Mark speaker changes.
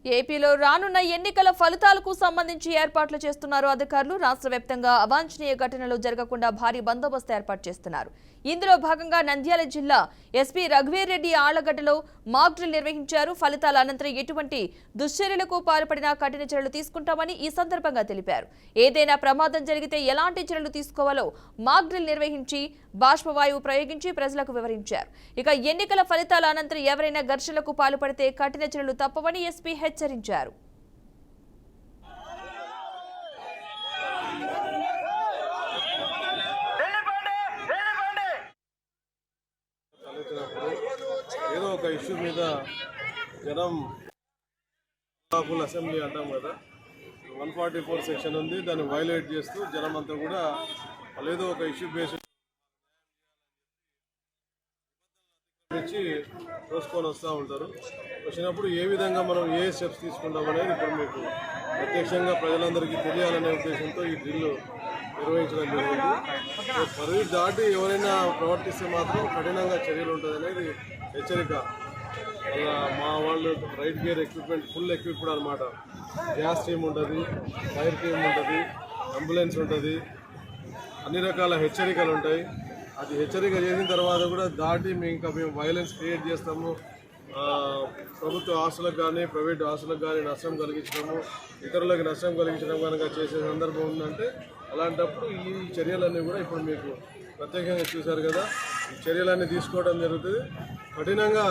Speaker 1: ఏపీలో రానున్న ఎన్నికల ఫలితాలకు సంబంధించి ఏర్పాట్లు చేస్తున్నారు అధికారులు. రాష్ట్ర వ్యాప్తంగా అవాంఛనీయ ఘటనలు జరగకుండా భారీ బందోబస్తు ఏర్పాటు చేస్తున్నారు. ఇందులో భాగంగా నంద్యాల జిల్లా ఎస్పీ రఘువీర్ రెడ్డి ఆళ్లగడ్డలో మాక్ డ్రిల్ నిర్వహించారు. ఫలితాల అనంతరం ఎటువంటి దుశ్చర్యలకు పాల్పడినా కఠిన చర్యలు తీసుకుంటామని ఈ సందర్భంగా తెలిపారు. ఏదైనా ప్రమాదం జరిగితే ఎలాంటి చర్యలు తీసుకోవాలో మాక్ డ్రిల్ నిర్వహించి బాష్పవాయువు ప్రయోగించి ప్రజలకు వివరించారు. ఇక ఎన్నికల ఫలితాల అనంతరం ఎవరైనా ఘర్షణలకు పాల్పడితే కఠిన చర్యలు తప్పవని ఎస్పీ హెచ్చరించారు.
Speaker 2: ఏదో ఒక ఇష్యూ మీద జనం అసెంబ్లీ అంటాం కదా, 144 సెక్షన్ ఉంది. దాన్ని వైలేట్ చేస్తూ జనం అంతా కూడా వాళ్ళు ఏదో ఒక ఇష్యూ బేస్ నుంచి చూసుకొని వస్తూ ఉంటారు. వచ్చినప్పుడు ఏ విధంగా మనం ఏ స్టెప్స్ తీసుకుంటాం అనేది ఇప్పుడు మీకు ప్రత్యక్షంగా ప్రజలందరికీ తెలియాలనే ఉద్దేశంతో ఈ డ్రిల్ నిర్వహించడం జరిగింది. పరిధి దాటి ఎవరైనా ప్రవర్తిస్తే మాత్రం కఠినంగా చర్యలు ఉంటుంది అనేది హెచ్చరిక. అలా మా వాళ్ళు right gear equipment full equipped అనమాట. గ్యాస్ టీమ్ ఉంటుంది, ఫైర్ టీమ్ ఉంటుంది, అంబులెన్స్ ఉంటుంది, అన్ని రకాల హెచ్చరికలు ఉంటాయి. అది హెచ్చరిక చేసిన తర్వాత కూడా దాటి మేము వైలెన్స్ క్రియేట్ చేస్తాము, ప్రభుత్వ ఆస్తులకు కానీ ప్రైవేట్ ఆస్తులకు కానీ నష్టం కలిగించడము, ఇతరులకు నష్టం కలిగించడం కనుక చేసే సందర్భం ఉందంటే అలాంటప్పుడు ఈ చర్యలన్నీ కూడా ఇప్పుడు మీకు ప్రత్యేకంగా చూశారు కదా, ఈ చర్యలన్నీ తీసుకోవడం జరుగుతుంది. కఠినంగా